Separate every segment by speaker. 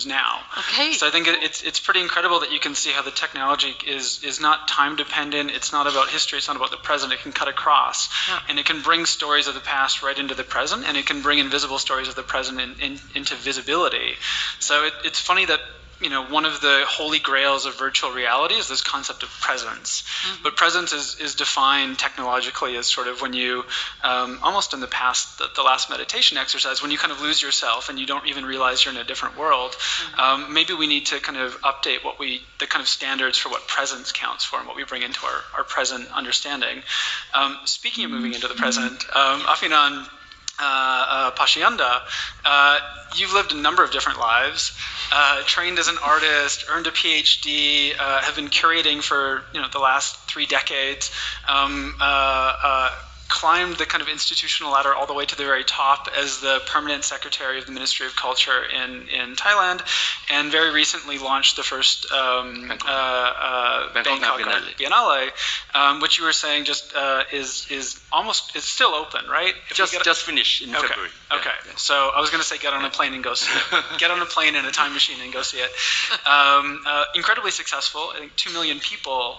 Speaker 1: now.
Speaker 2: Okay.
Speaker 1: So I think it's pretty incredible that you can see how the technology is not time dependent. It's not about history. It's not about the present. It can cut across, and it can bring stories of the past right into the present, and it can bring invisible stories of the present into visibility. So it's funny that one of the holy grails of virtual reality is this concept of presence. But presence is defined technologically as sort of when you, almost in the past, the last meditation exercise, when you kind of lose yourself and you don't even realize you're in a different world. Maybe we need to kind of update the kind of standards for what presence counts for and what we bring into our present understanding. Speaking of moving into the present, Apinan, Poshyananda, you've lived a number of different lives, trained as an artist, earned a PhD, have been curating for the last 3 decades, climbed the kind of institutional ladder all the way to the very top as the permanent secretary of the Ministry of Culture in Thailand, and very recently launched the first Bangkok Biennale, which you were saying just is almost, it's still open, right?
Speaker 3: Just finished in February.
Speaker 1: Okay. Yeah. So I was going to say get on a plane and go see it. Get on a plane in a time machine and go see it. Incredibly successful. I think 2 million people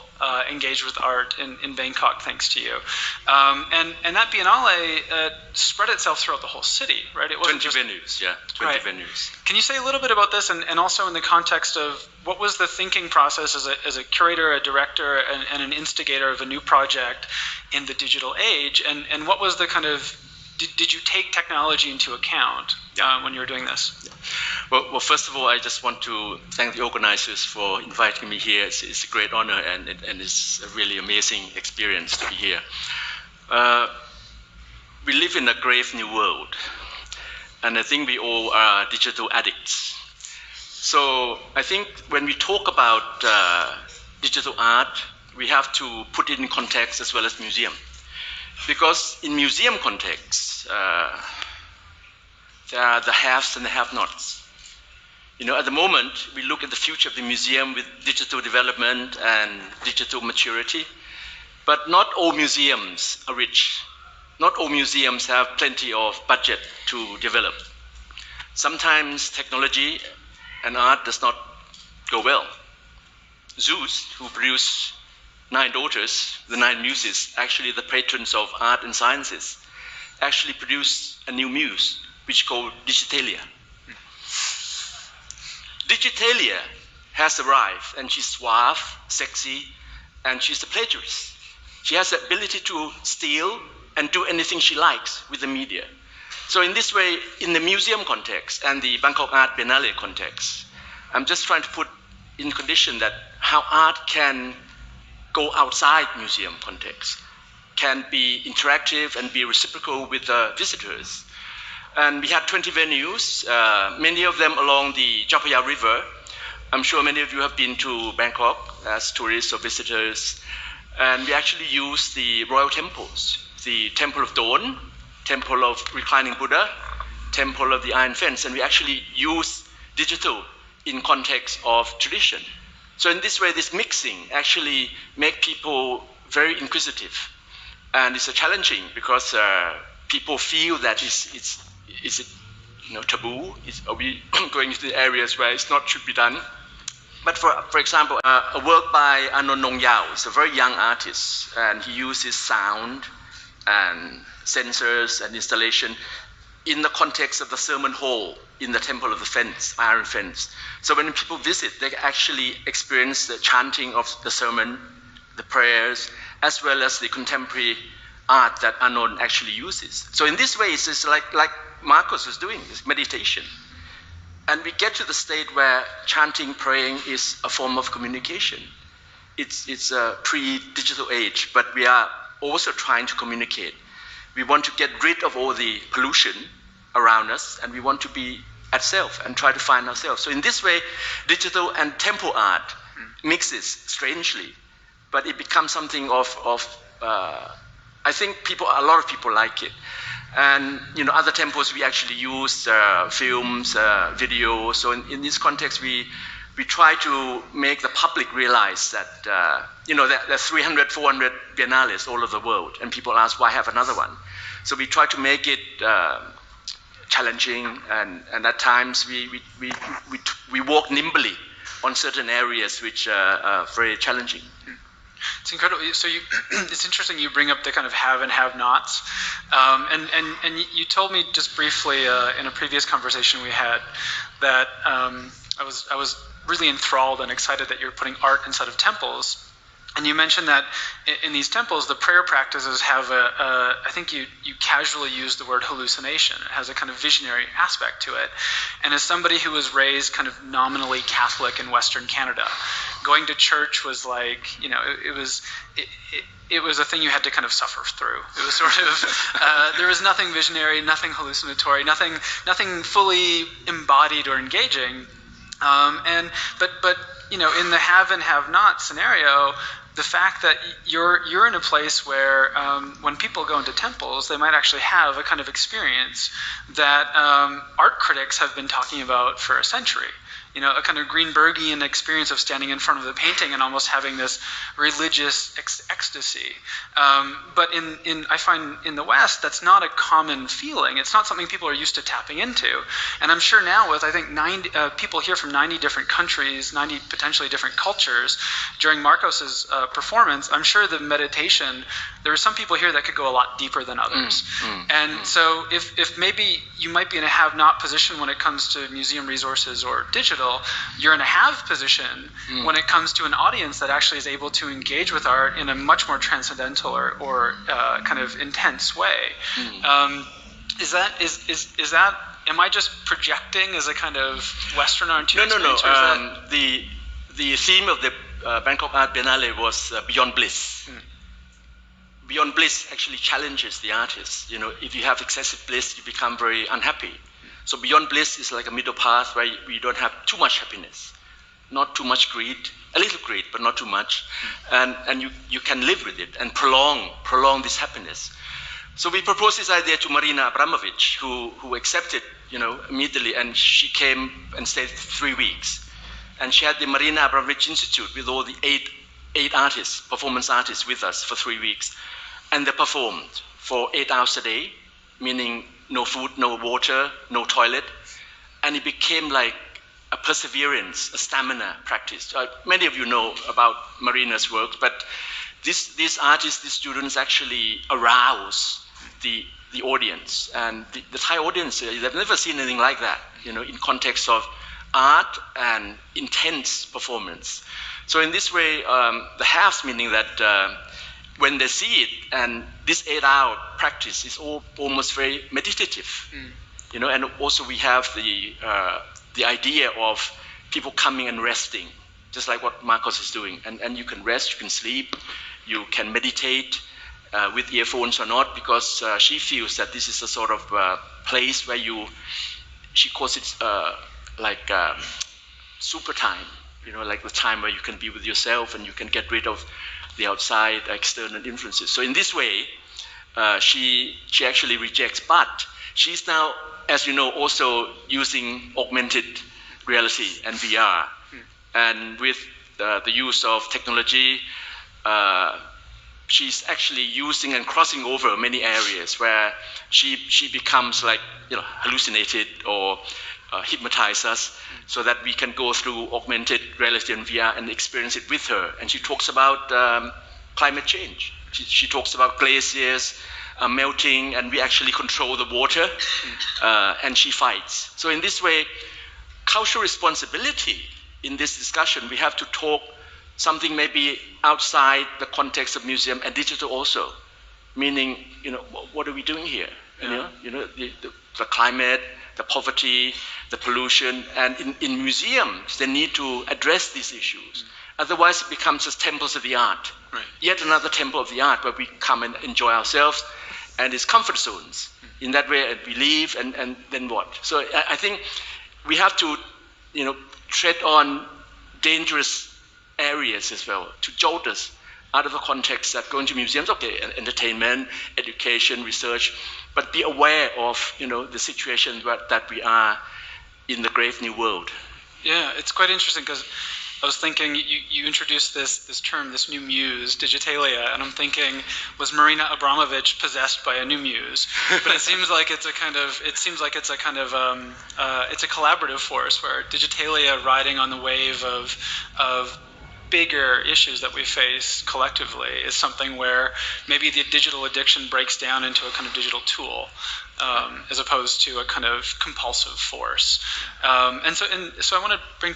Speaker 1: engaged with art in Bangkok thanks to you. And that Biennale spread itself throughout the whole city, right? It wasn't
Speaker 3: 20 venues, yeah, 20 venues.
Speaker 1: Can you say a little bit about this, and also in the context of what was the thinking process as a curator, a director, and an instigator of a new project in the digital age, and what was the kind of, did you take technology into account when you were doing this?
Speaker 3: Yeah. Well, first of all, I just want to thank the organizers for inviting me here. It's a great honor, and it's a really amazing experience to be here. We live in a grave new world, and I think we all are digital addicts. So I think when we talk about digital art, we have to put it in context as well as museum. Because in museum context, there are the haves and the have-nots. At the moment, we look at the future of the museum with digital development and digital maturity. But not all museums are rich. Not all museums have plenty of budget to develop. Sometimes technology and art does not go well. Zeus, who produced 9 daughters, the 9 muses, actually the patrons of art and sciences, actually produced a new muse, which is called Digitalia. Digitalia has arrived, and she's suave, sexy, and she's a plagiarist. She has the ability to steal and do anything she likes with the media. So in this way, in the museum context and the Bangkok Art Biennale context, I'm just trying to put in condition that how art can go outside museum context, can be interactive and be reciprocal with the visitors. And we had 20 venues, many of them along the Chao River. I'm sure many of you have been to Bangkok as tourists or visitors. And we actually use the royal temples, the Temple of Dawn, Temple of Reclining Buddha, Temple of the Iron Fence, and we actually use digital in context of tradition. So in this way, this mixing actually make people very inquisitive. And it's challenging because people feel that it's taboo. Are we going into the areas where it's not should be done? But for example, a work by Anon Nong Yao is a very young artist, and he uses sound and sensors and installation in the context of the sermon hall in the Temple of the Fence, Iron Fence. So when people visit, they actually experience the chanting of the sermon, the prayers, as well as the contemporary art that Anon actually uses. So in this way, it's just like Marcos was doing, this meditation. And we get to the state where chanting, praying is a form of communication. It's a pre-digital age, but we are also trying to communicate. We want to get rid of all the pollution around us, and we want to be at self and try to find ourselves. So in this way, digital and temple art mixes strangely, but it becomes something I think a lot of people like it. And other temples we actually use films, videos. So in this context, we try to make the public realize that there are 300, 400 biennales all over the world, and people ask why have another one. So we try to make it challenging, and at times we walk nimbly on certain areas which are very challenging.
Speaker 1: It's incredible. So it's interesting you bring up the kind of have and have-nots, and you told me just briefly in a previous conversation we had that I was really enthralled and excited that you're putting art inside of temples. And you mentioned that in these temples, the prayer practices have I think you casually use the word hallucination. It has a kind of visionary aspect to it. And as somebody who was raised kind of nominally Catholic in Western Canada, going to church was like, it was a thing you had to kind of suffer through. It was sort of, there was nothing visionary, nothing hallucinatory, nothing fully embodied or engaging. But in the have and have not scenario, the fact that you're in a place where when people go into temples, they might actually have a kind of experience that art critics have been talking about for a century. A kind of Greenbergian experience of standing in front of the painting and almost having this religious ecstasy. But I find in the West, that's not a common feeling. It's not something people are used to tapping into. And I'm sure now with, I think, 90 people here from 90 different countries, 90 potentially different cultures, during Marcos's performance, I'm sure the meditation, there are some people here that could go a lot deeper than others. So if maybe you might be in a have-not position when it comes to museum resources or digital, you're in a have position when it comes to an audience that actually is able to engage with art in a much more transcendental or kind of intense way. Is that? Am I just projecting as a kind of Westerner into your experience?
Speaker 3: No. The theme of the Bangkok Art Biennale was Beyond Bliss. Beyond Bliss actually challenges the artist. If you have excessive bliss, you become very unhappy. So Beyond Bliss is like a middle path where you don't have too much happiness, not too much greed, a little greed, but not too much, and you can live with it and prolong this happiness. So we proposed this idea to Marina Abramovic, who accepted, immediately, and she came and stayed 3 weeks, and she had the Marina Abramovic Institute with all the eight artists, performance artists, with us for 3 weeks, and they performed for 8 hours a day, meaning no food, no water, no toilet, and it became like a perseverance, a stamina practice. Many of you know about Marina's work, but these artists, these students actually arouse the audience, and the Thai audience, they've never seen anything like that, in context of art and intense performance. So in this way, the haves, meaning that when they see it, and this 8-hour practice is almost very meditative, and also we have the idea of people coming and resting, just like what Marcos is doing, and you can rest, you can sleep, you can meditate with earphones or not, because she feels that this is a sort of place where she calls it like super time, like the time where you can be with yourself and you can get rid of the outside external influences. So in this way, she actually rejects, but she's now, as you know, also using augmented reality and VR. And with the use of technology, she's actually using and crossing over many areas where she becomes like, hallucinated or hypnotize us, so that we can go through augmented reality and VR and experience it with her. And she talks about climate change. She talks about glaciers melting, and we actually control the water, and she fights. So in this way, cultural responsibility in this discussion, we have to talk something maybe outside the context of museum and digital also, meaning, what are we doing here? The climate, the poverty, the pollution, and in museums, they need to address these issues. Otherwise, it becomes just temples of the art.
Speaker 1: Right.
Speaker 3: Yet another temple of the art where we come and enjoy ourselves, and it's comfort zones. In that way, we leave, and then what? So I think we have to, tread on dangerous areas as well, to jolt us out of the context that going to museums, okay, entertainment, education, research, but be aware of, the situation that we are in the Grave New World.
Speaker 1: Yeah, it's quite interesting because I was thinking you introduced this term, this new muse, digitalia, and I'm thinking, was Marina Abramovich possessed by a new muse? But it seems like it's a kind of it's a collaborative force where digitalia riding on the wave of bigger issues that we face collectively is something where maybe the digital addiction breaks down into a kind of digital tool, as opposed to a kind of compulsive force. And so I want to bring